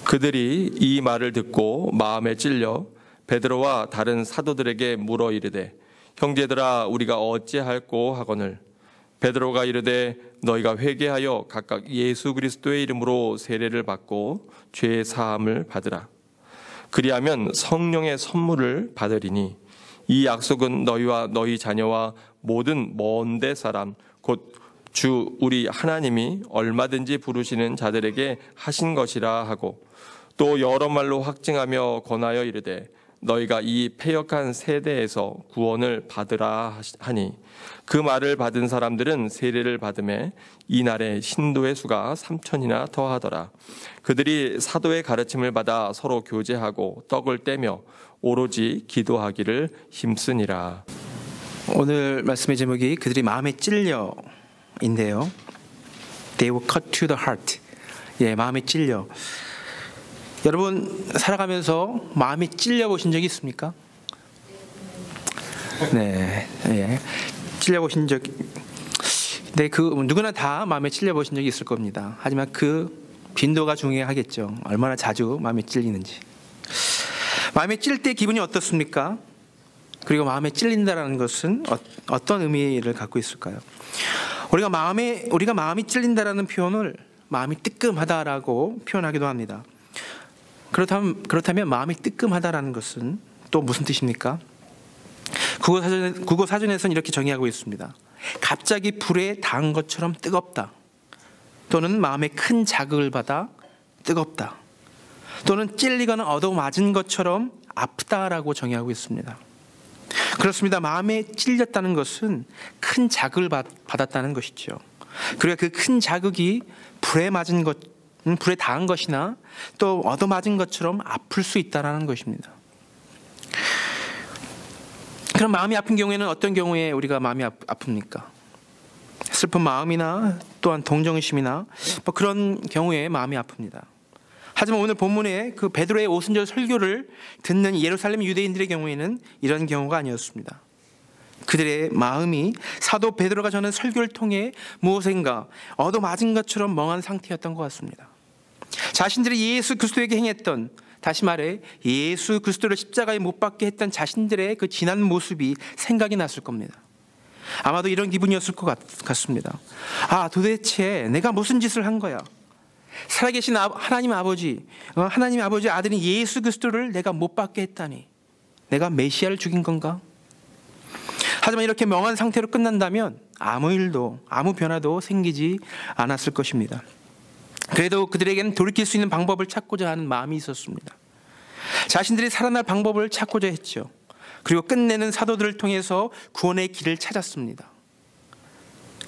그들이 이 말을 듣고 마음에 찔려 베드로와 다른 사도들에게 물어 이르되 형제들아 우리가 어찌할꼬 하거늘 베드로가 이르되 너희가 회개하여 각각 예수 그리스도의 이름으로 세례를 받고 죄 사함을 받으라. 그리하면 성령의 선물을 받으리니 이 약속은 너희와 너희 자녀와 모든 먼데 사람 곧 주 우리 하나님이 얼마든지 부르시는 자들에게 하신 것이라 하고 또 여러 말로 확증하며 권하여 이르되 너희가 이 패역한 세대에서 구원을 받으라 하니 그 말을 받은 사람들은 세례를 받음에 이날에 신도의 수가 3,000이나 더하더라. 그들이 사도의 가르침을 받아 서로 교제하고 떡을 떼며 오로지 기도하기를 힘쓰니라. 오늘 말씀의 제목이 그들이 마음에 찔려인데요. They were cut to the heart. 마음에 찔려. 여러분 살아가면서 마음이 찔려 보신 적이 있습니까? 네, 찔려 보신 적. 네, 누구나 다 마음에 찔려 보신 적이 있을 겁니다. 하지만 그 빈도가 중요하겠죠. 얼마나 자주 마음에 찔리는지. 마음에 찔 때 기분이 어떻습니까? 그리고 마음에 찔린다라는 것은 어떤 의미를 갖고 있을까요? 우리가 마음이 찔린다라는 표현을 마음이 뜨끔하다라고 표현하기도 합니다. 그렇다면 마음이 뜨끔하다라는 것은 또 무슨 뜻입니까? 국어사전에서는 이렇게 정의하고 있습니다. 갑자기 불에 닿은 것처럼 뜨겁다. 또는 마음에 큰 자극을 받아 뜨겁다. 또는 찔리거나 얻어맞은 것처럼 아프다라고 정의하고 있습니다. 그렇습니다. 마음에 찔렸다는 것은 큰 자극을 받았다는 것이죠. 그리고 그 큰 자극이 불에 닿은 것이나 또 얻어맞은 것처럼 아플 수 있다는 것입니다. 그럼 마음이 아픈 경우에는 어떤 경우에 우리가 마음이 아픕니까? 슬픈 마음이나 또한 동정심이나 그런 경우에 마음이 아픕니다. 하지만 오늘 본문에 그 베드로의 오순절 설교를 듣는 예루살렘 유대인들의 경우에는 이런 경우가 아니었습니다. 그들의 마음이 사도 베드로가 전한 설교를 통해 무엇인가 얻어맞은 것처럼 멍한 상태였던 것 같습니다. 자신들이 예수 그리스도에게 행했던, 다시 말해 예수 그리스도를 십자가에 못 박게 했던 자신들의 그 지난 모습이 생각이 났을 겁니다. 아마도 이런 기분이었을 것 같습니다. 도대체 내가 무슨 짓을 한 거야? 살아계신 하나님의 아버지 아들인 예수 그리스도를 내가 못 박게 했다니, 내가 메시아를 죽인 건가? 하지만 이렇게 멍한 상태로 끝난다면 아무 일도 아무 변화도 생기지 않았을 것입니다. 그래도 그들에게는 돌이킬 수 있는 방법을 찾고자 하는 마음이 있었습니다. 자신들이 살아날 방법을 찾고자 했죠. 그리고 끝내는 사도들을 통해서 구원의 길을 찾았습니다.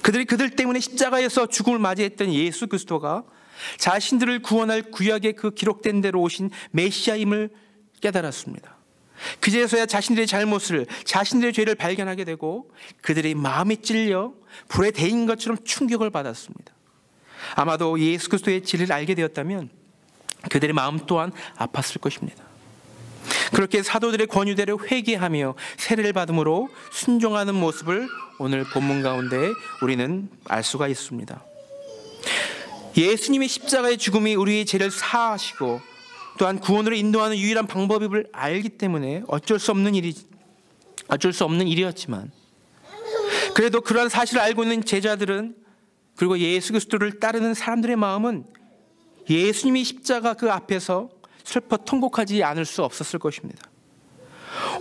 그들 때문에 십자가에서 죽음을 맞이했던 예수 그리스도가 자신들을 구원할 구약에 그 기록된 대로 오신 메시아임을 깨달았습니다. 그제서야 자신들의 잘못을, 자신들의 죄를 발견하게 되고 그들의 마음에 찔려 불에 데인 것처럼 충격을 받았습니다. 아마도 예수 그리스도의 진리를 알게 되었다면 그들의 마음 또한 아팠을 것입니다. 그렇게 사도들의 권유대로 회개하며 세례를 받음으로 순종하는 모습을 오늘 본문 가운데 우리는 알 수가 있습니다. 예수님의 십자가의 죽음이 우리의 죄를 사하시고 또한 구원으로 인도하는 유일한 방법임을 알기 때문에 어쩔 수 없는 일이었지만, 그래도 그러한 사실을 알고 있는 제자들은, 그리고 예수 그리스도를 따르는 사람들의 마음은 예수님이 십자가 그 앞에서 슬퍼 통곡하지 않을 수 없었을 것입니다.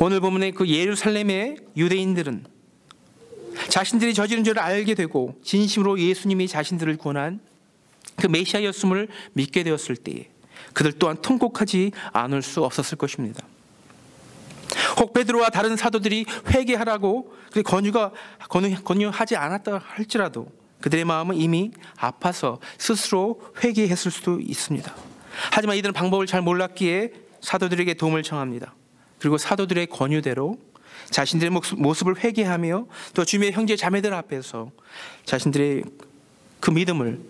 오늘 본문의 그 예루살렘의 유대인들은 자신들이 저지른 죄를 알게 되고 진심으로 예수님이 자신들을 구원한 그 메시아였음을 믿게 되었을 때에 그들 또한 통곡하지 않을 수 없었을 것입니다. 혹 베드로와 다른 사도들이 회개하라고 권유하지 않았다 할지라도 그들의 마음은 이미 아파서 스스로 회개했을 수도 있습니다. 하지만 이들은 방법을 잘 몰랐기에 사도들에게 도움을 청합니다. 그리고 사도들의 권유대로 자신들의 모습을 회개하며 또 주님의 형제 자매들 앞에서 자신들의 그 믿음을,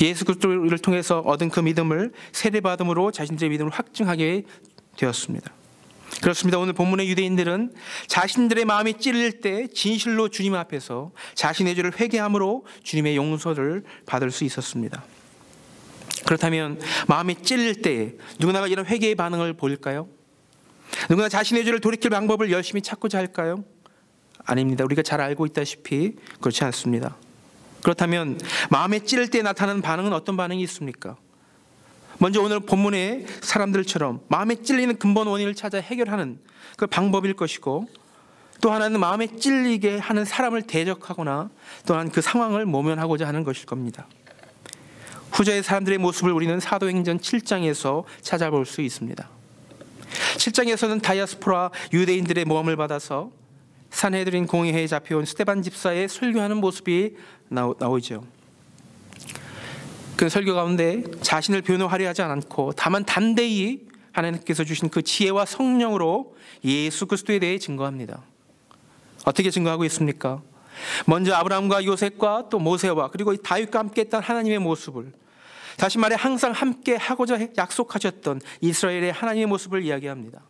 예수 그리스도를 통해서 얻은 그 믿음을 세례받음으로 자신들의 믿음을 확증하게 되었습니다. 그렇습니다. 오늘 본문의 유대인들은 자신들의 마음이 찔릴 때 진실로 주님 앞에서 자신의 죄를 회개함으로 주님의 용서를 받을 수 있었습니다. 그렇다면 마음이 찔릴 때에 누구나가 이런 회개의 반응을 보일까요? 누구나 자신의 죄를 돌이킬 방법을 열심히 찾고자 할까요? 아닙니다. 우리가 잘 알고 있다시피 그렇지 않습니다. 그렇다면 마음에 찔릴 때 나타나는 반응은 어떤 반응이 있습니까? 먼저 오늘 본문의 사람들처럼 마음에 찔리는 근본 원인을 찾아 해결하는 그 방법일 것이고, 또 하나는 마음에 찔리게 하는 사람을 대적하거나 또한 그 상황을 모면하고자 하는 것일 겁니다. 후자의 사람들의 모습을 우리는 사도행전 7장에서 찾아볼 수 있습니다. 7장에서는 다이아스포라 유대인들의 모함을 받아서 산헤드린 공의회에 잡혀온 스데반 집사의 설교하는 모습이 나오죠. 그 설교 가운데 자신을 변호하려 하지 않고 다만 담대히 하나님께서 주신 그 지혜와 성령으로 예수 그리스도에 대해 증거합니다. 어떻게 증거하고 있습니까? 먼저 아브라함과 요셉과 또 모세와 그리고 다윗과 함께 했던 하나님의 모습을, 다시 말해 항상 함께 하고자 약속하셨던 이스라엘의 하나님의 모습을 이야기합니다.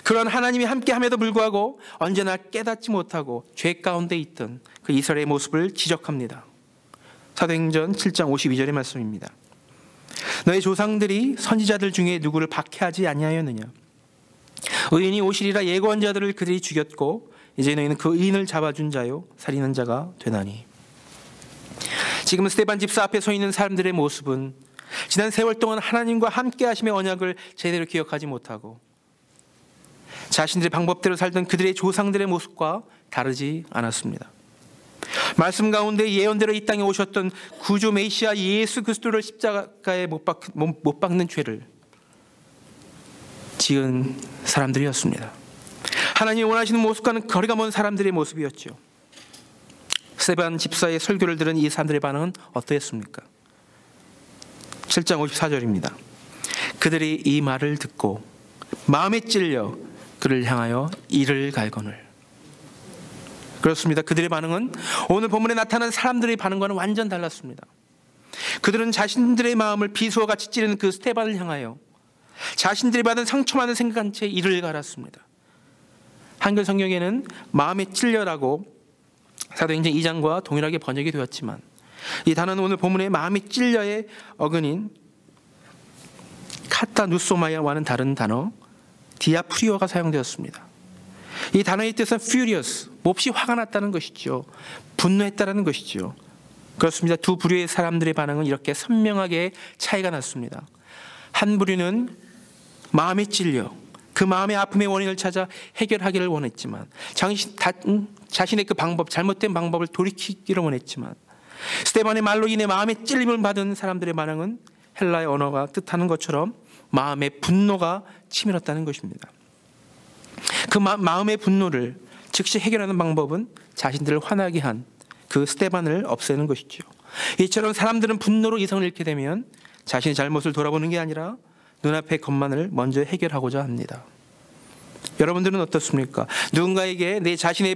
그런 하나님이 함께함에도 불구하고 언제나 깨닫지 못하고 죄 가운데 있던 그 이스라엘의 모습을 지적합니다. 사도행전 7장 52절의 말씀입니다. 너희 조상들이 선지자들 중에 누구를 박해하지 아니하였느냐? 의인이 오시리라 예고한 자들을 그들이 죽였고 이제 너희는 그 의인을 잡아준 자요 살인한 자가 되나니. 지금 스데반 집사 앞에 서 있는 사람들의 모습은 지난 세월 동안 하나님과 함께 하심의 언약을 제대로 기억하지 못하고 자신들의 방법대로 살던 그들의 조상들의 모습과 다르지 않았습니다. 말씀 가운데 예언대로 이 땅에 오셨던 구주 메시아 예수 그리스도를 십자가에 못 박는 죄를 지은 사람들이었습니다. 하나님이 원하시는 모습과는 거리가 먼 사람들의 모습이었죠. 스데반 집사의 설교를 들은 이 사람들의 반응은 어떠했습니까? 7장 54절입니다. 그들이 이 말을 듣고 마음에 찔려 그를 향하여 이를 갈거늘. 그렇습니다. 그들의 반응은 오늘 본문에 나타난 사람들의 반응과는 완전 달랐습니다. 그들은 자신들의 마음을 비수와 같이 찌르는 그 스데반을 향하여 자신들이 받은 상처만을 생각한 채 이를 갈았습니다. 한글 성경에는 마음에 찔려라고 사도행전 2장과 동일하게 번역이 되었지만 이 단어는 오늘 본문의 마음에 찔려의 어근인 카타누소마야와는 다른 단어 디아프리오가 사용되었습니다. 이 단어의 뜻은 furious, 몹시 화가 났다는 것이죠. 분노했다는 것이죠. 그렇습니다. 두 부류의 사람들의 반응은 이렇게 선명하게 차이가 났습니다. 한 부류는 마음에 찔려 그 마음의 아픔의 원인을 찾아 해결하기를 원했지만 자신의 그 방법, 잘못된 방법을 돌이키기를 원했지만 스데반의 말로 인해 마음의 찔림을 받은 사람들의 반응은 헬라의 언어가 뜻하는 것처럼 마음의 분노가 치밀었다는 것입니다. 그 마음의 분노를 즉시 해결하는 방법은 자신들을 화나게 한 그 스데반을 없애는 것이죠. 이처럼 사람들은 분노로 이성을 잃게 되면 자신의 잘못을 돌아보는 게 아니라 눈앞의 것만을 먼저 해결하고자 합니다. 여러분들은 어떻습니까? 누군가에게 내 자신이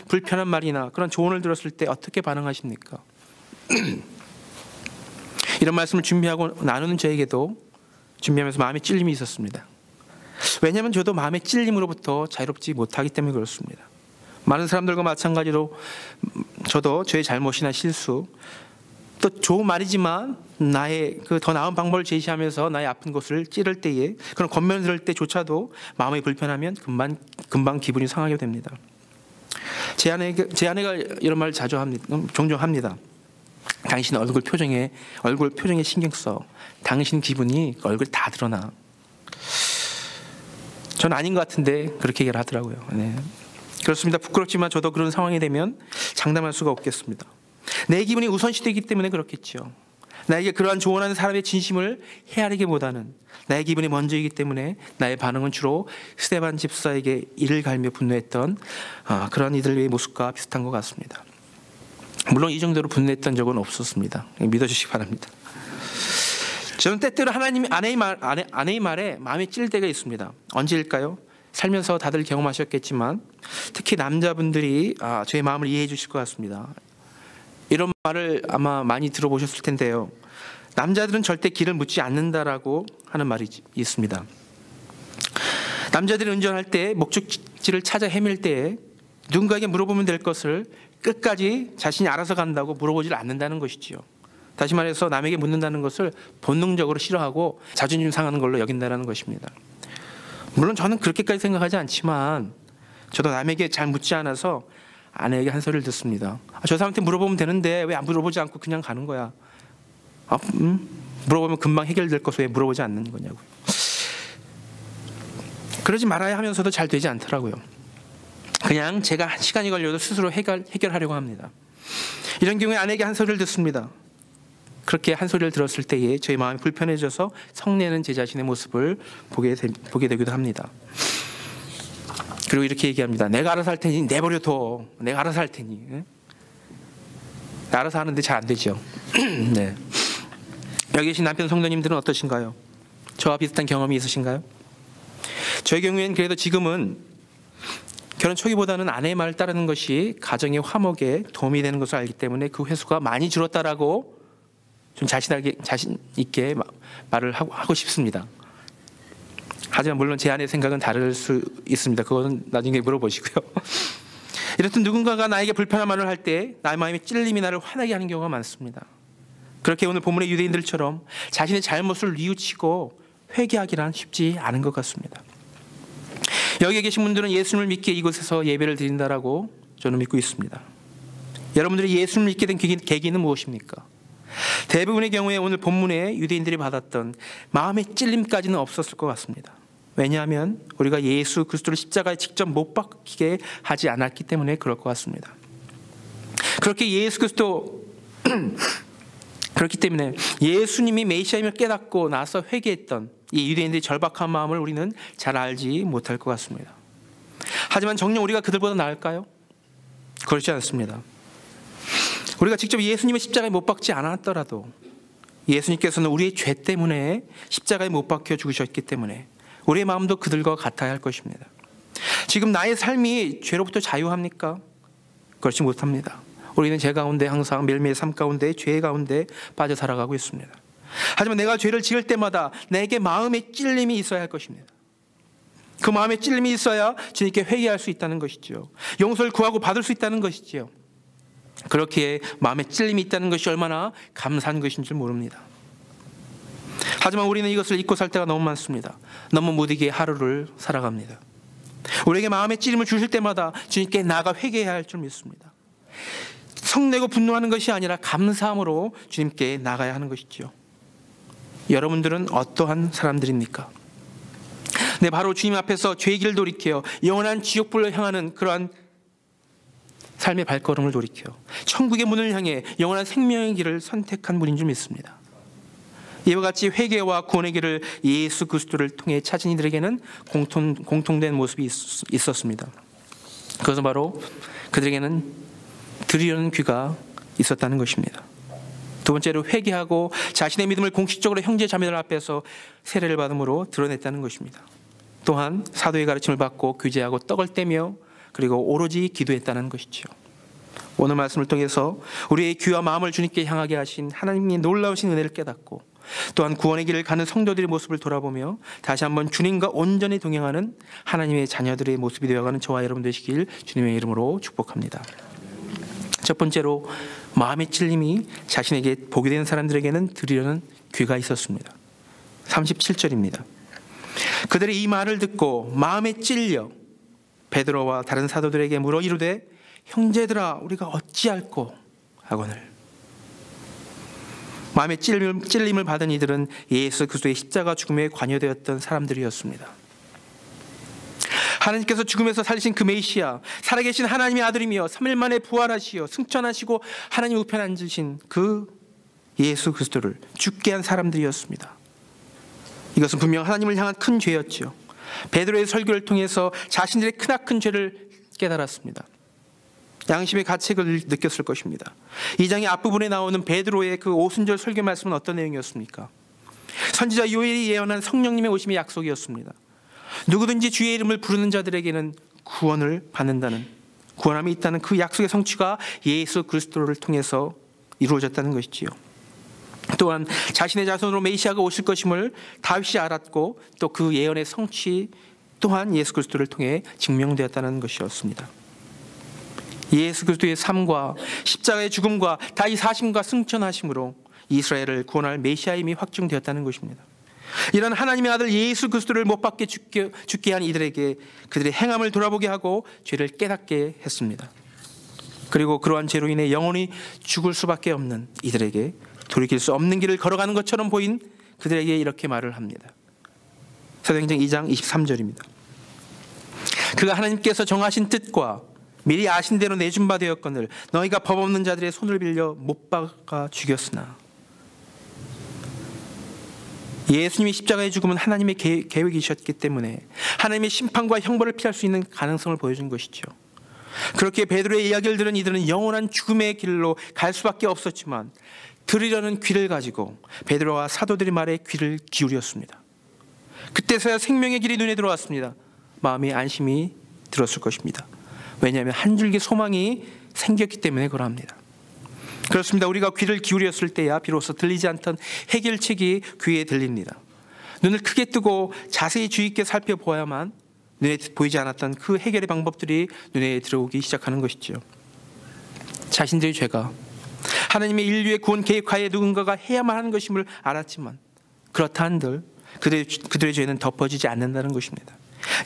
불편한 말이나 그런 조언을 들었을 때 어떻게 반응하십니까? 이런 말씀을 준비하고 나누는 저에게도 준비하면서 마음의 찔림이 있었습니다. 왜냐하면 저도 마음의 찔림으로부터 자유롭지 못하기 때문에 그렇습니다. 많은 사람들과 마찬가지로 저도 저의 잘못이나 실수, 또 좋은 말이지만 나의 그 더 나은 방법을 제시하면서 나의 아픈 곳을 찌를 때에 그런 권면을 들을 때조차도 마음이 불편하면 금방 기분이 상하게 됩니다. 제 아내가 이런 말을 종종 합니다. 당신 얼굴 표정에 신경 써. 당신 기분이 얼굴 다 드러나. 전 아닌 것 같은데 그렇게 얘기를 하더라고요. 네. 그렇습니다. 부끄럽지만 저도 그런 상황이 되면 장담할 수가 없겠습니다. 내 기분이 우선시되기 때문에 그렇겠죠. 나에게 그러한 조언하는 사람의 진심을 헤아리기보다는 나의 기분이 먼저이기 때문에 나의 반응은 주로 스데반 집사에게 이를 갈며 분노했던 그런 이들의 모습과 비슷한 것 같습니다. 물론 이 정도로 분노했던 적은 없었습니다. 믿어주시기 바랍니다. 저는 때때로 아내의 말에 마음이 찔릴 때가 있습니다. 언제일까요? 살면서 다들 경험하셨겠지만 특히 남자분들이 저의 마음을 이해해 주실 것 같습니다. 이런 말을 아마 많이 들어보셨을 텐데요. 남자들은 절대 길을 묻지 않는다라고 하는 말이 있습니다. 남자들이 운전할 때 목적지를 찾아 헤맬 때에 누군가에게 물어보면 될 것을 끝까지 자신이 알아서 간다고 물어보질 않는다는 것이지요. 다시 말해서 남에게 묻는다는 것을 본능적으로 싫어하고 자존심 상하는 걸로 여긴다는 것입니다. 물론 저는 그렇게까지 생각하지 않지만 저도 남에게 잘 묻지 않아서 아내에게 한 소리를 듣습니다. 저 사람한테 물어보면 되는데 왜 안 물어보지 않고 그냥 가는 거야? 물어보면 금방 해결될 것을 왜 물어보지 않는 거냐고요. 그러지 말아야 하면서도 잘 되지 않더라고요. 그냥 제가 시간이 걸려도 스스로 해결하려고 합니다. 이런 경우에 아내에게 한 소리를 듣습니다. 그렇게 한 소리를 들었을 때에 저희 마음이 불편해져서 성내는 제 자신의 모습을 보게 되기도 합니다. 그리고 이렇게 얘기합니다. 내가 알아서 할 테니 내버려둬. 내가 알아서 할 테니. 알아서 하는데 잘 안 되죠. 네. 여기 계신 남편 성도님들은 어떠신가요? 저와 비슷한 경험이 있으신가요? 저의 경우에는 그래도 지금은 결혼 초기보다는 아내의 말을 따르는 것이 가정의 화목에 도움이 되는 것을 알기 때문에 그 횟수가 많이 줄었다라고 좀 자신 있게 말을 하고 싶습니다. 하지만 물론 제 아내의 생각은 다를 수 있습니다. 그거는 나중에 물어보시고요. 이렇듯 누군가가 나에게 불편한 말을 할 때 나의 마음에 찔림이 나를 화나게 하는 경우가 많습니다. 그렇게 오늘 본문의 유대인들처럼 자신의 잘못을 뉘우치고 회개하기란 쉽지 않은 것 같습니다. 여기에 계신 분들은 예수님을 믿기에 이곳에서 예배를 드린다라고 저는 믿고 있습니다. 여러분들이 예수님을 믿게 된 계기는 무엇입니까? 대부분의 경우에 오늘 본문에 유대인들이 받았던 마음의 찔림까지는 없었을 것 같습니다. 왜냐하면 우리가 예수 그리스도를 십자가에 직접 못 박히게 하지 않았기 때문에 그럴 것 같습니다. 그렇기 때문에 예수님이 메시아임을 깨닫고 나서 회개했던 이 유대인들의 절박한 마음을 우리는 잘 알지 못할 것 같습니다. 하지만 정녕 우리가 그들보다 나을까요? 그렇지 않습니다. 우리가 직접 예수님의 십자가에 못 박지 않았더라도 예수님께서는 우리의 죄 때문에 십자가에 못 박혀 죽으셨기 때문에 우리의 마음도 그들과 같아야 할 것입니다. 지금 나의 삶이 죄로부터 자유합니까? 그렇지 못합니다. 우리는 죄 가운데 항상 매일매일 삶 가운데 죄 가운데 빠져 살아가고 있습니다. 하지만 내가 죄를 지을 때마다 내게 마음의 찔림이 있어야 할 것입니다. 그 마음의 찔림이 있어야 주님께 회개할 수 있다는 것이죠. 용서를 구하고 받을 수 있다는 것이죠. 그렇게 마음에 찔림이 있다는 것이 얼마나 감사한 것인 줄 모릅니다. 하지만 우리는 이것을 잊고 살 때가 너무 많습니다. 너무 무디게 하루를 살아갑니다. 우리에게 마음의 찔림을 주실 때마다 주님께 나아가 회개해야 할 줄 믿습니다. 성내고 분노하는 것이 아니라 감사함으로 주님께 나가야 하는 것이죠. 여러분들은 어떠한 사람들입니까? 네, 바로 주님 앞에서 죄의 길을 돌이켜 영원한 지옥불로 향하는 그러한 삶의 발걸음을 돌이켜 천국의 문을 향해 영원한 생명의 길을 선택한 분인 줄 믿습니다. 이와 같이 회개와 구원의 길을 예수 그리스도를 통해 찾은 이들에게는 공통된 모습이 있었습니다. 그것은 바로 그들에게는 들으려는 귀가 있었다는 것입니다. 두 번째로 회개하고 자신의 믿음을 공식적으로 형제 자매들 앞에서 세례를 받음으로 드러냈다는 것입니다. 또한 사도의 가르침을 받고 규제하고 떡을 떼며 그리고 오로지 기도했다는 것이죠. 오늘 말씀을 통해서 우리의 귀와 마음을 주님께 향하게 하신 하나님의 놀라우신 은혜를 깨닫고 또한 구원의 길을 가는 성도들의 모습을 돌아보며 다시 한번 주님과 온전히 동행하는 하나님의 자녀들의 모습이 되어가는 저와 여러분 되시길 주님의 이름으로 축복합니다. 첫 번째로 마음의 찔림이 자신에게 보게 된 사람들에게는 들으려는 귀가 있었습니다. 37절입니다. 그들이 이 말을 듣고 마음에 찔려 베드로와 다른 사도들에게 물어 이르되 형제들아 우리가 어찌할꼬 하거늘. 마음의 찔림을 받은 이들은 예수 그리스도의 십자가 죽음에 관여되었던 사람들이었습니다. 하나님께서 죽음에서 살리신 그 메시아, 살아계신 하나님의 아들이며 3일 만에 부활하시어 승천하시고 하나님 우편에 앉으신 그 예수 그리스도를 죽게 한 사람들이었습니다. 이것은 분명 하나님을 향한 큰 죄였죠. 베드로의 설교를 통해서 자신들의 크나큰 죄를 깨달았습니다. 양심의 가책을 느꼈을 것입니다. 이 장의 앞부분에 나오는 베드로의 그 오순절 설교 말씀은 어떤 내용이었습니까? 선지자 요엘이 예언한 성령님의 오심의 약속이었습니다. 누구든지 주의 이름을 부르는 자들에게는 구원을 받는다는, 구원함이 있다는 그 약속의 성취가 예수 그리스도를 통해서 이루어졌다는 것이지요. 또한 자신의 자손으로 메시아가 오실 것임을 다윗이 알았고 또 그 예언의 성취 또한 예수 그리스도를 통해 증명되었다는 것이었습니다. 예수 그리스도의 삶과 십자가의 죽음과 다시 사심과 승천하심으로 이스라엘을 구원할 메시아임이 확증되었다는 것입니다. 이런 하나님의 아들 예수 그리스도를 못 박게 죽게 한 이들에게 그들의 행함을 돌아보게 하고 죄를 깨닫게 했습니다. 그리고 그러한 죄로 인해 영원히 죽을 수밖에 없는 이들에게 돌이킬 수 없는 길을 걸어가는 것처럼 보인 그들에게 이렇게 말을 합니다. 사도행전 2장 23절입니다. 그가 하나님께서 정하신 뜻과 미리 아신 대로 내준 바 되었거늘 너희가 법 없는 자들의 손을 빌려 못 박아 죽였으나. 예수님이 십자가의 죽음은 하나님의 계획이셨기 때문에 하나님의 심판과 형벌을 피할 수 있는 가능성을 보여준 것이죠. 그렇게 베드로의 이야기를 들은 이들은 영원한 죽음의 길로 갈 수밖에 없었지만 들으려는 귀를 가지고 베드로와 사도들의 말에 귀를 기울였습니다. 그때서야 생명의 길이 눈에 들어왔습니다. 마음의 안심이 들었을 것입니다. 왜냐하면 한 줄기 소망이 생겼기 때문에 그러합니다. 그렇습니다. 우리가 귀를 기울였을 때야 비로소 들리지 않던 해결책이 귀에 들립니다. 눈을 크게 뜨고 자세히 주의 있게 살펴보아야만 눈에 보이지 않았던 그 해결의 방법들이 눈에 들어오기 시작하는 것이죠. 자신들의 죄가 하나님의 인류의 구원 계획하에 누군가가 해야만 하는 것임을 알았지만 그렇다 한들 그들의 죄는 덮어지지 않는다는 것입니다.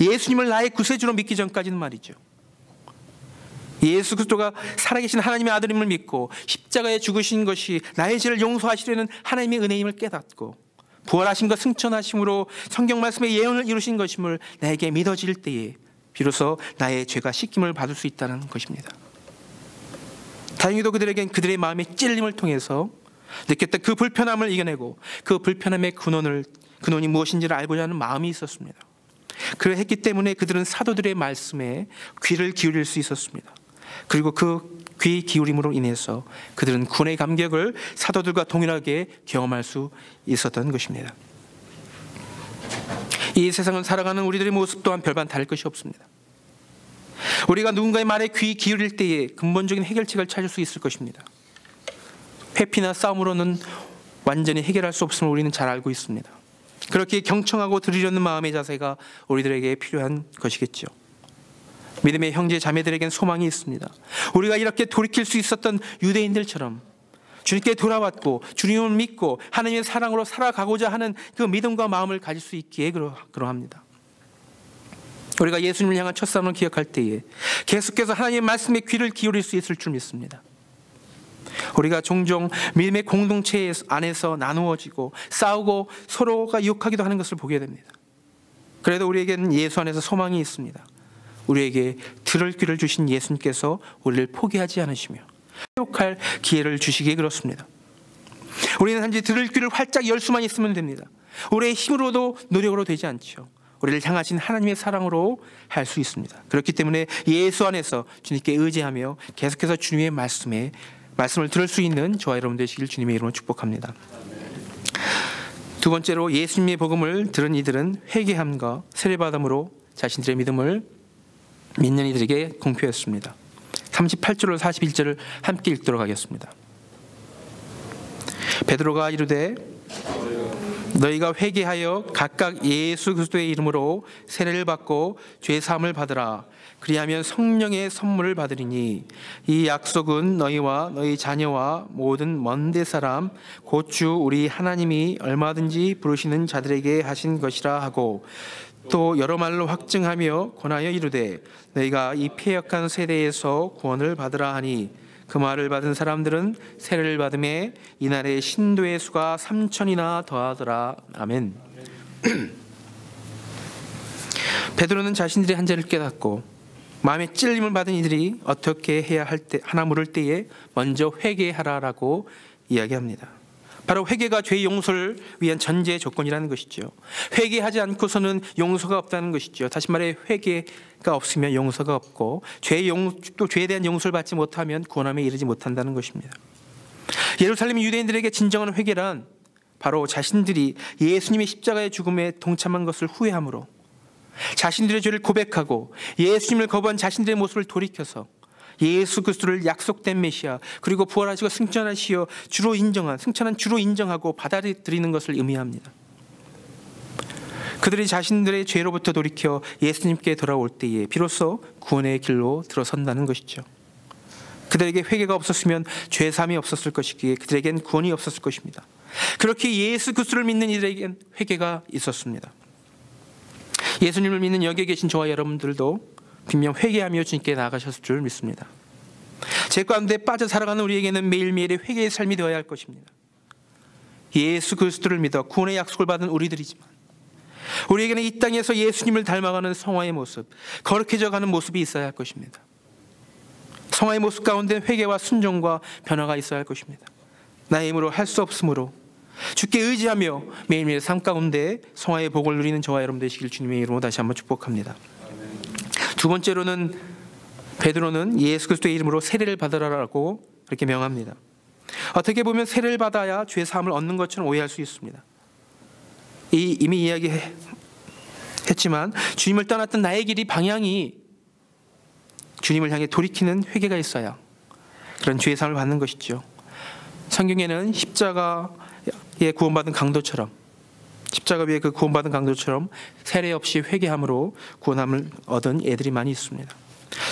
예수님을 나의 구세주로 믿기 전까지는 말이죠. 예수 그리스도가 살아계신 하나님의 아들임을 믿고 십자가에 죽으신 것이 나의 죄를 용서하시려는 하나님의 은혜임을 깨닫고 부활하심과 승천하심으로 성경 말씀의 예언을 이루신 것임을 나에게 믿어질 때에 비로소 나의 죄가 씻김을 받을 수 있다는 것입니다. 다행히도 그들에겐 그들의 마음의 찔림을 통해서 느꼈던 그 불편함을 이겨내고 그 불편함의 근원이 무엇인지를 알고자 하는 마음이 있었습니다. 그랬기 때문에 그들은 사도들의 말씀에 귀를 기울일 수 있었습니다. 그리고 그 귀 기울임으로 인해서 그들은 구원의 감격을 사도들과 동일하게 경험할 수 있었던 것입니다. 이 세상을 살아가는 우리들의 모습 또한 별반 다를 것이 없습니다. 우리가 누군가의 말에 귀 기울일 때에 근본적인 해결책을 찾을 수 있을 것입니다. 회피나 싸움으로는 완전히 해결할 수 없음을 우리는 잘 알고 있습니다. 그렇게 경청하고 들으려는 마음의 자세가 우리들에게 필요한 것이겠죠. 믿음의 형제 자매들에겐 소망이 있습니다. 우리가 이렇게 돌이킬 수 있었던 유대인들처럼 주님께 돌아왔고 주님을 믿고 하나님의 사랑으로 살아가고자 하는 그 믿음과 마음을 가질 수 있기에 그러합니다. 우리가 예수님을 향한 첫사랑을 기억할 때에 계속해서 하나님의 말씀에 귀를 기울일 수 있을 줄 믿습니다. 우리가 종종 믿음의 공동체 안에서 나누어지고 싸우고 서로가 욕하기도 하는 것을 보게 됩니다. 그래도 우리에게는 예수 안에서 소망이 있습니다. 우리에게 들을 귀를 주신 예수님께서 우리를 포기하지 않으시며 회복할 기회를 주시기에 그렇습니다. 우리는 단지 들을 귀를 활짝 열 수만 있으면 됩니다. 우리의 힘으로도 노력으로 되지 않죠. 우리를 향하신 하나님의 사랑으로 할 수 있습니다. 그렇기 때문에 예수 안에서 주님께 의지하며 계속해서 주님의 말씀을 들을 수 있는 저와 여러분 되시길 주님의 이름으로 축복합니다. 두 번째로 예수님의 복음을 들은 이들은 회개함과 세례받음으로 자신들의 믿음을 믿는 이들에게 공표했습니다. 38절로 41절을 함께 읽도록 하겠습니다. 베드로가 이르되 너희가 회개하여 각각 예수 그리스도의 이름으로 세례를 받고 죄 사함을 받으라. 그리하면 성령의 선물을 받으리니 이 약속은 너희와 너희 자녀와 모든 먼데 사람 곧 주 우리 하나님이 얼마든지 부르시는 자들에게 하신 것이라 하고 또 여러 말로 확증하며 권하여 이르되 너희가 이 패역한 세대에서 구원을 받으라 하니 그 말을 받은 사람들은 세례를 받음에 이날의 신도의 수가 3,000이나 더하더라. 아멘. 베드로는 자신들의 한 죄를 깨닫고 마음의 찔림을 받은 이들이 어떻게 해야 하나 물을 때에 먼저 회개하라라고 이야기합니다. 바로 회개가 죄 용서를 위한 전제 조건이라는 것이죠. 회개하지 않고서는 용서가 없다는 것이죠. 다시 말해 회개가 없으면 용서가 없고 또 죄에 대한 용서를 받지 못하면 구원함에 이르지 못한다는 것입니다. 예루살렘 유대인들에게 진정한 회개란 바로 자신들이 예수님의 십자가의 죽음에 동참한 것을 후회함으로 자신들의 죄를 고백하고 예수님을 거부한 자신들의 모습을 돌이켜서 예수 그리스도를 약속된 메시아 그리고 부활하시고 승천한 주로 인정하고 받아들이는 것을 의미합니다. 그들이 자신들의 죄로부터 돌이켜 예수님께 돌아올 때에 비로소 구원의 길로 들어선다는 것이죠. 그들에게 회개가 없었으면 죄사함이 없었을 것이기에 그들에겐 구원이 없었을 것입니다. 그렇게 예수 그리스도를 믿는 이들에겐 회개가 있었습니다. 예수님을 믿는 여기에 계신 저와 여러분들도 분명 회개하며 주님께 나아가셨을 줄 믿습니다. 죄 가운데 빠져 살아가는 우리에게는 매일매일의 회개의 삶이 되어야 할 것입니다. 예수 그리스도를 믿어 구원의 약속을 받은 우리들이지만 우리에게는 이 땅에서 예수님을 닮아가는 성화의 모습, 거룩해져가는 모습이 있어야 할 것입니다. 성화의 모습 가운데 회개와 순종과 변화가 있어야 할 것입니다. 나의 힘으로 할 수 없으므로 주께 의지하며 매일매일 삶 가운데 성화의 복을 누리는 저와 여러분 되시길 주님의 이름으로 다시 한번 축복합니다. 두 번째로는 베드로는 예수 그리스도의 이름으로 세례를 받으라라고 그렇게 명합니다. 어떻게 보면 세례를 받아야 죄 사함을 얻는 것처럼 오해할 수 있습니다. 이미 이야기했지만 주님을 떠났던 나의 길이 방향이 주님을 향해 돌이키는 회개가 있어야 그런 죄 사함을 받는 것이죠. 성경에는 십자가에 구원받은 강도처럼 십자가 위에 그 구원받은 강도처럼 세례 없이 회개함으로 구원함을 얻은 애들이 많이 있습니다.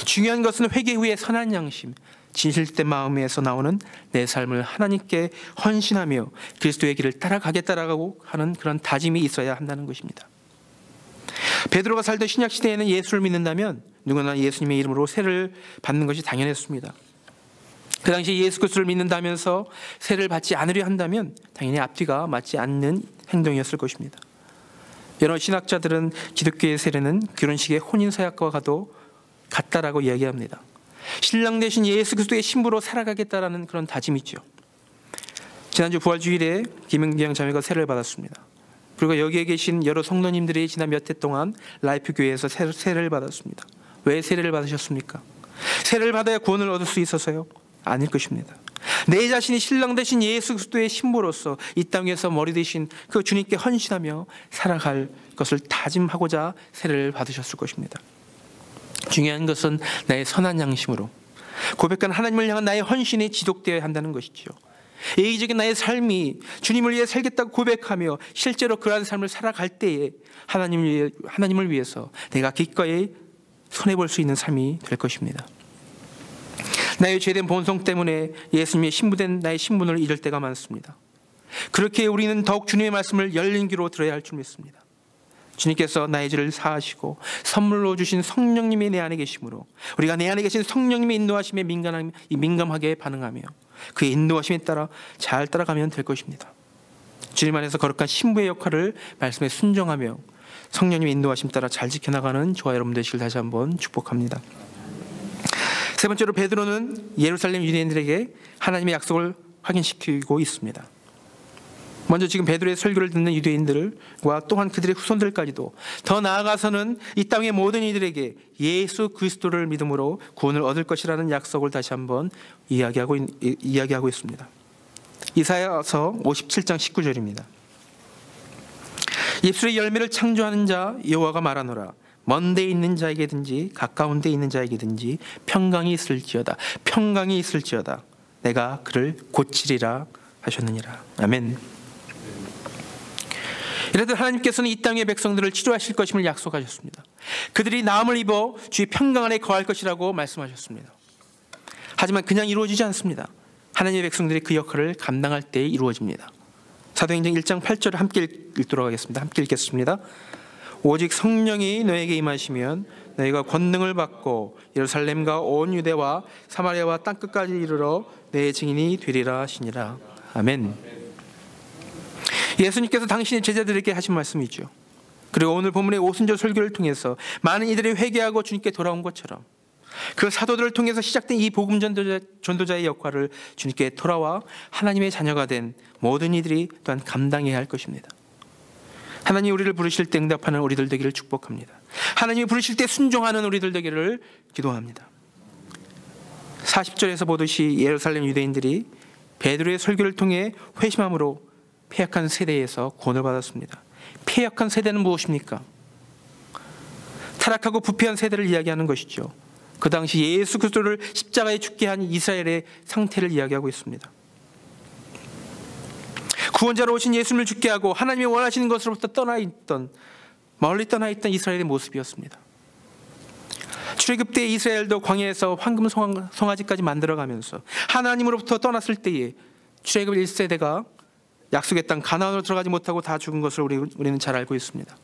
중요한 것은 회개 후에 선한 양심, 진실된 마음에서 나오는 내 삶을 하나님께 헌신하며 그리스도의 길을 따라가겠다라고 하는 그런 다짐이 있어야 한다는 것입니다. 베드로가 살던 신약 시대에는 예수를 믿는다면 누구나 예수님의 이름으로 세례를 받는 것이 당연했습니다. 그 당시 예수 그리스도를 믿는다면서 세례를 받지 않으려 한다면 당연히 앞뒤가 맞지 않는 행동이었을 것입니다. 여러 신학자들은 기독교의 세례는 결혼식의 혼인서약과도 같다라고 이야기합니다. 신랑 대신 예수 그리스도의 신부로 살아가겠다라는 그런 다짐이죠. 지난주 부활주일에 김은경 자매가 세례를 받았습니다. 그리고 여기에 계신 여러 성도님들이 지난 몇 해 동안 라이프 교회에서 세례를 받았습니다. 왜 세례를 받으셨습니까? 세례를 받아야 구원을 얻을 수 있어서요? 아닐 것입니다. 내 자신이 신랑 대신 예수 그리스도의 신부로서 이 땅에서 머리 대신 그 주님께 헌신하며 살아갈 것을 다짐하고자 세례를 받으셨을 것입니다. 중요한 것은 나의 선한 양심으로 고백한 하나님을 향한 나의 헌신이 지속되어야 한다는 것이죠. 예의적인 나의 삶이 주님을 위해 살겠다고 고백하며 실제로 그러한 삶을 살아갈 때에 하나님을 위해서 내가 기꺼이 손해볼 수 있는 삶이 될 것입니다. 나의 죄된 본성 때문에 예수님의 신부된 나의 신분을 잃을 때가 많습니다. 그렇게 우리는 더욱 주님의 말씀을 열린 귀로 들어야 할 줄 믿습니다. 주님께서 나의 죄를 사하시고 선물로 주신 성령님이 내 안에 계심으로 우리가 내 안에 계신 성령님의 인도하심에 민감하게 반응하며 그의 인도하심에 따라 잘 따라가면 될 것입니다. 주님 안에서 거룩한 신부의 역할을 말씀에 순종하며 성령님의 인도하심 따라 잘 지켜나가는 저와 여러분 되시길 다시 한번 축복합니다. 세 번째로 베드로는 예루살렘 유대인들에게 하나님의 약속을 확인시키고 있습니다. 먼저 지금 베드로의 설교를 듣는 유대인들과 또한 그들의 후손들까지도 더 나아가서는 이 땅의 모든 이들에게 예수 그리스도를 믿음으로 구원을 얻을 것이라는 약속을 다시 한번 이야기하고 있습니다. 이사야서 57장 19절입니다. 입술의 열매를 창조하는 자 여호와가 말하노라. 먼 데 있는 자에게든지 가까운 데 있는 자에게든지 평강이 있을지어다. 평강이 있을지어다. 내가 그를 고치리라 하셨느니라. 아멘. 이래도 하나님께서는 이 땅의 백성들을 치료하실 것임을 약속하셨습니다. 그들이 나음을 입어 주의 평강 안에 거할 것이라고 말씀하셨습니다. 하지만 그냥 이루어지지 않습니다. 하나님의 백성들이 그 역할을 감당할 때 이루어집니다. 사도행전 1장 8절을 함께 읽도록 하겠습니다. 함께 읽겠습니다. 오직 성령이 너에게 임하시면 너희가 권능을 받고 예루살렘과 온 유대와 사마리아와 땅끝까지 이르러 내 증인이 되리라 하시니라. 아멘. 예수님께서 당신의 제자들에게 하신 말씀이죠. 그리고 오늘 본문의 오순절 설교를 통해서 많은 이들이 회개하고 주님께 돌아온 것처럼 그 사도들을 통해서 시작된 이 복음 전도자의 역할을 주님께 돌아와 하나님의 자녀가 된 모든 이들이 또한 감당해야 할 것입니다. 하나님이 우리를 부르실 때 응답하는 우리들 되기를 축복합니다. 하나님이 부르실 때 순종하는 우리들 되기를 기도합니다. 40절에서 보듯이 예루살렘 유대인들이 베드로의 설교를 통해 회심함으로 패역한 세대에서 구원을 받았습니다. 패역한 세대는 무엇입니까? 타락하고 부패한 세대를 이야기하는 것이죠. 그 당시 예수 그리스도를 십자가에 죽게 한 이스라엘의 상태를 이야기하고 있습니다. 구원자로 오신 예수님을 죽게 하고 하나님이 원하시는 것으로부터 멀리 떠나 있던 이스라엘의 모습이었습니다. 출애굽 때 이스라엘도 광야에서 황금 송아지까지 만들어가면서 하나님으로부터 떠났을 때에 출애굽 1세대가 약속의 땅 가나안으로 들어가지 못하고 다 죽은 것을 우리는 잘 알고 있습니다.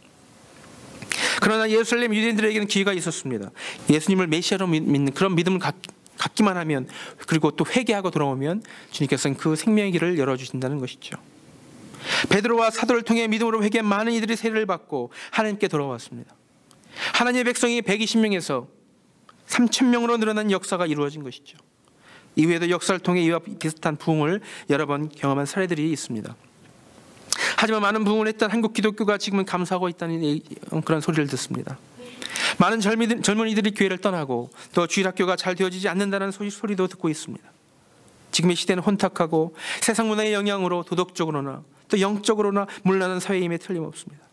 그러나 예루살렘 유대인들에게는 기회가 있었습니다. 예수님을 메시아로 믿는 그런 믿음을 갖기만 하면, 그리고 또 회개하고 돌아오면 주님께서는 그 생명의 길을 열어주신다는 것이죠. 베드로와 사도를 통해 믿음으로 회개한 많은 이들이 세례를 받고 하나님께 돌아왔습니다. 하나님의 백성이 120명에서 3,000명으로 늘어난 역사가 이루어진 것이죠. 이후에도 역사를 통해 이와 비슷한 부흥을 여러 번 경험한 사례들이 있습니다. 하지만 많은 부흥을 했던 한국 기독교가 지금은 감사하고 있다는 그런 소리를 듣습니다. 많은 젊은이들이 교회를 떠나고 또 주일학교가 잘 되어지지 않는다는 소리도 듣고 있습니다. 지금의 시대는 혼탁하고 세상 문화의 영향으로 도덕적으로나 또 영적으로나 물러나는 사회임에 틀림없습니다.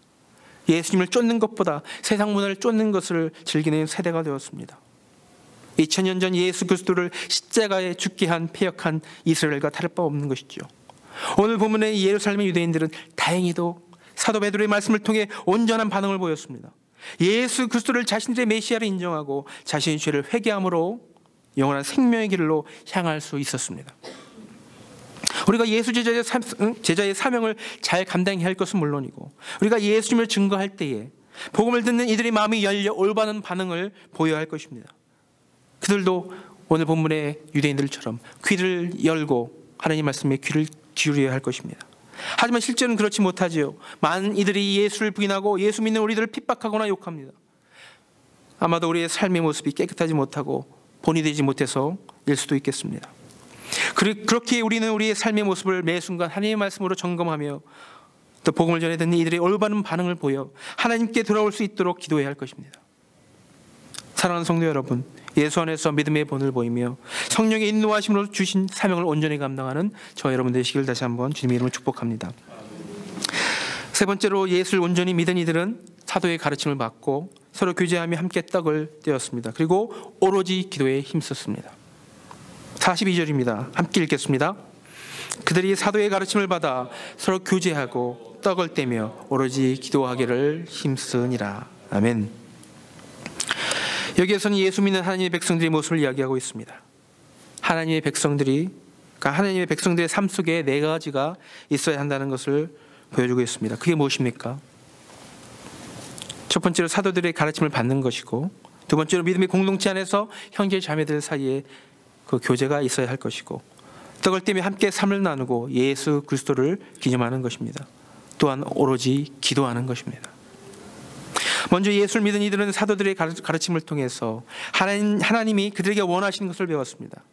예수님을 쫓는 것보다 세상 문화를 쫓는 것을 즐기는 세대가 되었습니다. 2000년 전 예수 그리스도를 십자가에 죽게 한 패역한 이스라엘과 다를 바 없는 것이죠. 오늘 본문의 예루살렘의 유대인들은 다행히도 사도 베드로의 말씀을 통해 온전한 반응을 보였습니다. 예수 그리스도를 자신들의 메시아로 인정하고 자신의 죄를 회개함으로 영원한 생명의 길로 향할 수 있었습니다. 우리가 예수 제자의 사명을 잘 감당해야 할 것은 물론이고, 우리가 예수님을 증거할 때에 복음을 듣는 이들의 마음이 열려 올바른 반응을 보여야 할 것입니다. 그들도 오늘 본문의 유대인들처럼 귀를 열고 하나님 말씀에 귀를 기울여야 할 것입니다. 하지만 실제는 그렇지 못하지요. 많은 이들이 예수를 부인하고 예수 믿는 우리들을 핍박하거나 욕합니다. 아마도 우리의 삶의 모습이 깨끗하지 못하고 본이 되지 못해서 일 수도 있겠습니다. 그렇게 우리는 우리의 삶의 모습을 매 순간 하나님의 말씀으로 점검하며 또 복음을 전해 듣는 이들의 올바른 반응을 보여 하나님께 돌아올 수 있도록 기도해야 할 것입니다. 사랑하는 성도 여러분, 예수 안에서 믿음의 본을 보이며 성령의 인도하심으로 주신 사명을 온전히 감당하는 저와 여러분 되시길 다시 한번 주님의 이름으로 축복합니다. 세 번째로, 예수를 온전히 믿은 이들은 사도의 가르침을 받고 서로 교제하며 함께 떡을 떼었습니다. 그리고 오로지 기도에 힘썼습니다. 42절입니다. 함께 읽겠습니다. 그들이 사도의 가르침을 받아 서로 교제하고 떡을 떼며 오로지 기도하기를 힘쓰니라. 아멘. 여기에서는 예수 믿는 하나님의 백성들의 모습을 이야기하고 있습니다. 하나님의 백성들의 삶 속에 네 가지가 있어야 한다는 것을 보여주고 있습니다. 그게 무엇입니까? 첫 번째로 사도들의 가르침을 받는 것이고, 두 번째로 믿음의 공동체 안에서 형제 자매들 사이에 그 교제가 있어야 할 것이고, 떡을 떼며 함께 삶을 나누고 예수 그리스도를 기념하는 것입니다. 또한 오로지 기도하는 것입니다. 먼저 예수를 믿은 이들은 사도들의 가르침을 통해서 하나님이 그들에게 원하시는 것을 배웠습니다.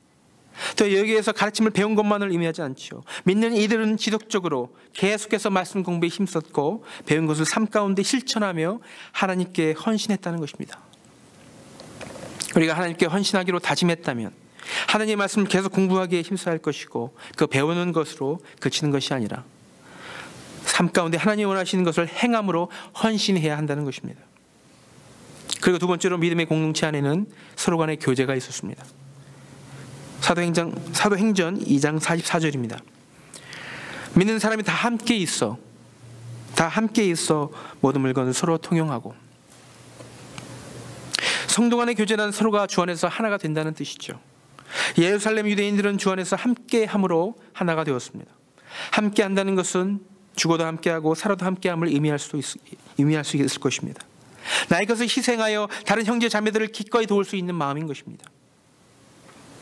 또 여기에서 가르침을 배운 것만을 의미하지 않죠. 믿는 이들은 지속적으로 계속해서 말씀 공부에 힘썼고 배운 것을 삶 가운데 실천하며 하나님께 헌신했다는 것입니다. 우리가 하나님께 헌신하기로 다짐했다면 하나님의 말씀을 계속 공부하기에 힘써야 할 것이고, 그 배우는 것으로 그치는 것이 아니라 삶 가운데 하나님이 원하시는 것을 행함으로 헌신해야 한다는 것입니다. 그리고 두 번째로 믿음의 공동체 안에는 서로 간의 교제가 있었습니다. 사도행전 2장 44절입니다. 믿는 사람이 다 함께 있어 모든 물건을 서로 통용하고. 성도 간의 교제는 서로가 주 안에서 하나가 된다는 뜻이죠. 예루살렘 유대인들은 주 안에서 함께함으로 하나가 되었습니다. 함께한다는 것은 죽어도 함께하고 살아도 함께함을 의미할 수 있을 것입니다. 나의 것을 희생하여 다른 형제 자매들을 기꺼이 도울 수 있는 마음인 것입니다.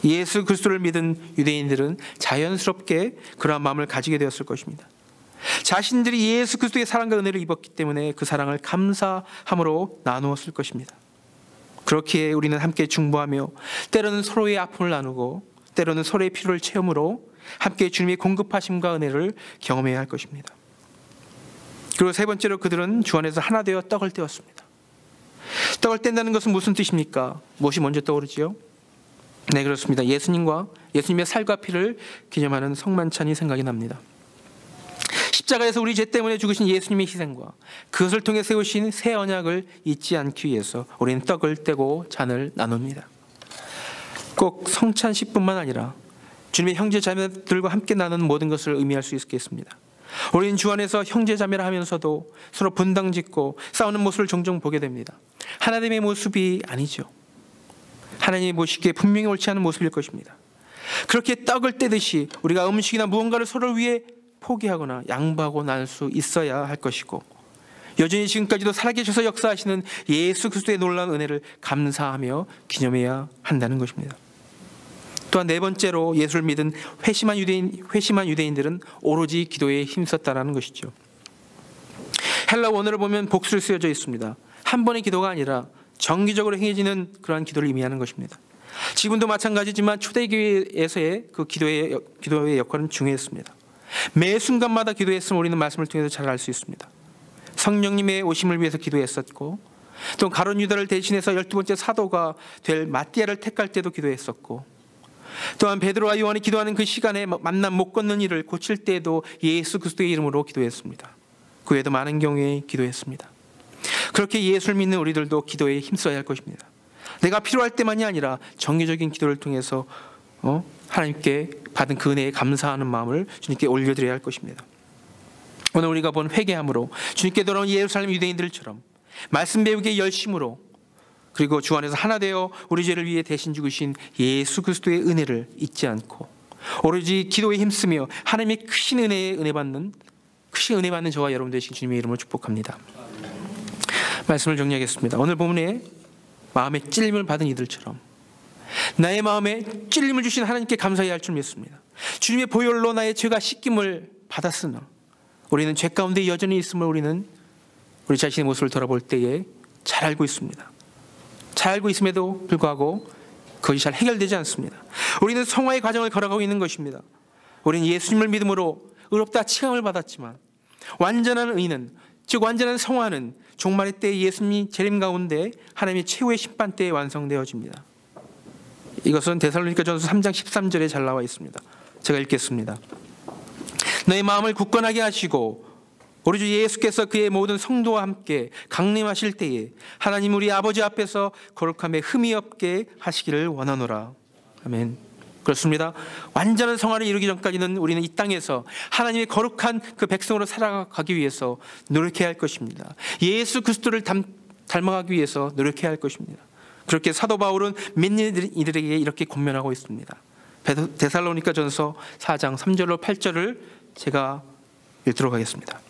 예수 그리스도를 믿은 유대인들은 자연스럽게 그러한 마음을 가지게 되었을 것입니다. 자신들이 예수 그리스도의 사랑과 은혜를 입었기 때문에 그 사랑을 감사함으로 나누었을 것입니다. 그렇기에 우리는 함께 중보하며 때로는 서로의 아픔을 나누고 때로는 서로의 필요를 채움으로 함께 주님의 공급하심과 은혜를 경험해야 할 것입니다. 그리고 세 번째로 그들은 주 안에서 하나 되어 떡을 떼었습니다. 떡을 뗀다는 것은 무슨 뜻입니까? 무엇이 먼저 떠오르지요? 네, 그렇습니다. 예수님의 살과 피를 기념하는 성만찬이 생각이 납니다. 십자가에서 우리 죄 때문에 죽으신 예수님의 희생과 그것을 통해 세우신 새 언약을 잊지 않기 위해서 우리는 떡을 떼고 잔을 나눕니다. 꼭 성찬식뿐만 아니라 주님의 형제 자매들과 함께 나누는 모든 것을 의미할 수 있겠습니다. 우리는 주 안에서 형제 자매라 하면서도 서로 분당짓고 싸우는 모습을 종종 보게 됩니다. 하나님의 모습이 아니죠. 하나님이 보시기에 분명히 옳지 않은 모습일 것입니다. 그렇게 떡을 떼듯이 우리가 음식이나 무언가를 서로를 위해 포기하거나 양보하고 나눌 수 있어야 할 것이고, 여전히 지금까지도 살아계셔서 역사하시는 예수 그리스도의 놀라운 은혜를 감사하며 기념해야 한다는 것입니다. 또한 네 번째로 예수를 믿은 회심한 유대인들은 오로지 기도에 힘썼다라는 것이죠. 헬라 원어를 보면 복수를 쓰여져 있습니다. 한 번의 기도가 아니라 정기적으로 행해지는 그러한 기도를 의미하는 것입니다. 지금도 마찬가지지만 초대교회에서의 그 기도의 역할은 중요했습니다. 매 순간마다 기도했음을 우리는 말씀을 통해서 잘 알 수 있습니다. 성령님의 오심을 위해서 기도했었고, 또 가룟 유다를 대신해서 12번째 사도가 될 마띠아를 택할 때도 기도했었고, 또한 베드로와 요한이 기도하는 그 시간에 만남 못 걷는 일을 고칠 때에도 예수 그리스도의 이름으로 기도했습니다. 그 외에도 많은 경우에 기도했습니다. 그렇게 예수를 믿는 우리들도 기도에 힘써야 할 것입니다. 내가 필요할 때만이 아니라 정기적인 기도를 통해서 하나님께 받은 그 은혜에 감사하는 마음을 주님께 올려드려야 할 것입니다. 오늘 우리가 본 회개함으로 주님께 돌아온 예루살렘 유대인들처럼 말씀 배우기의 열심으로, 그리고 주 안에서 하나 되어 우리 죄를 위해 대신 죽으신 예수 그리스도의 은혜를 잊지 않고 오로지 기도에 힘쓰며 하나님의 크신 은혜 받는 저와 여러분 되신 주님의 이름으로 축복합니다. 말씀을 정리하겠습니다. 오늘 본문에 마음에 찔림을 받은 이들처럼 나의 마음에 찔림을 주신 하나님께 감사해야 할 줄 믿습니다. 주님의 보혈로 나의 죄가 씻김을 받았으나 우리는 죄 가운데 여전히 있음을 우리는 우리 자신의 모습을 돌아볼 때에 잘 알고 있습니다. 잘 알고 있음에도 불구하고 그것이 잘 해결되지 않습니다. 우리는 성화의 과정을 걸어가고 있는 것입니다. 우리는 예수님을 믿음으로 의롭다 칭함을 받았지만 완전한 의는, 즉 완전한 성화는 종말의 때에 예수님이 재림 가운데 하나님의 최후의 심판 때에 완성되어집니다. 이것은 데살로니가전서 3장 13절에 잘 나와 있습니다. 제가 읽겠습니다. 너의 마음을 굳건하게 하시고 우리 주 예수께서 그의 모든 성도와 함께 강림하실 때에 하나님 우리 아버지 앞에서 거룩함에 흠이 없게 하시기를 원하노라. 아멘. 그렇습니다. 완전한 성화를 이루기 전까지는 우리는 이 땅에서 하나님의 거룩한 그 백성으로 살아가기 위해서 노력해야 할 것입니다. 예수 그리스도를 닮아가기 위해서 노력해야 할 것입니다. 그렇게 사도 바울은 믿는 이들에게 이렇게 권면하고 있습니다. 데살로니가전서 4장 3절로 8절을 제가 읽도록 하겠습니다.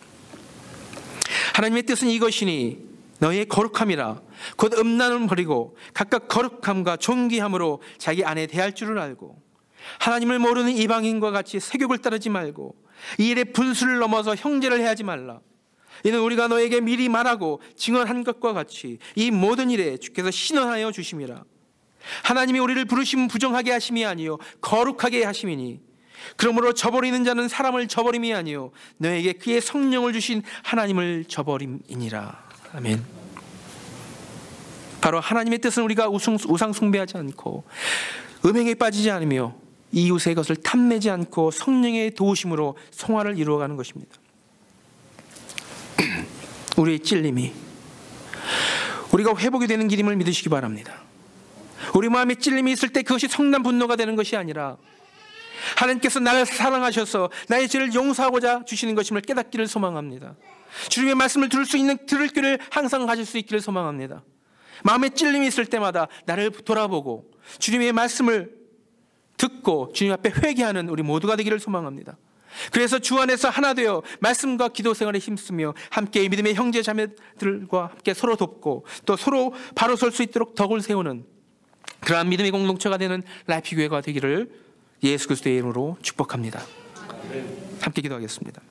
하나님의 뜻은 이것이니 너희의 거룩함이라 곧 음란을 버리고 각각 거룩함과 존귀함으로 자기 안에 대할 줄을 알고 하나님을 모르는 이방인과 같이 세욕을 따르지 말고 이 일에 분수를 넘어서 형제를 해하지 말라. 이는 우리가 너에게 미리 말하고 증언한 것과 같이 이 모든 일에 주께서 신원하여 주심이라. 하나님이 우리를 부르심은 부정하게 하심이 아니요 거룩하게 하심이니 그러므로 저버리는 자는 사람을 저버림이 아니요 너에게 그의 성령을 주신 하나님을 저버림이니라. 아멘. 바로 하나님의 뜻은 우리가 우상 숭배하지 않고 음행에 빠지지 않으며 이웃의 것을 탐내지 않고 성령의 도우심으로 성화를 이루어가는 것입니다. 우리의 찔림이 우리가 회복이 되는 길임을 믿으시기 바랍니다. 우리 마음에 찔림이 있을 때 그것이 성난 분노가 되는 것이 아니라 하나님께서 나를 사랑하셔서 나의 죄를 용서하고자 주시는 것임을 깨닫기를 소망합니다. 주님의 말씀을 들을 귀를 항상 가질 수 있기를 소망합니다. 마음에 찔림이 있을 때마다 나를 돌아보고 주님의 말씀을 듣고 주님 앞에 회개하는 우리 모두가 되기를 소망합니다. 그래서 주 안에서 하나 되어 말씀과 기도 생활에 힘쓰며 함께 믿음의 형제 자매들과 함께 서로 돕고 또 서로 바로 설 수 있도록 덕을 세우는 그러한 믿음의 공동체가 되는 라이프 교회가 되기를 예수 그리스도의 이름으로 축복합니다. 함께 기도하겠습니다.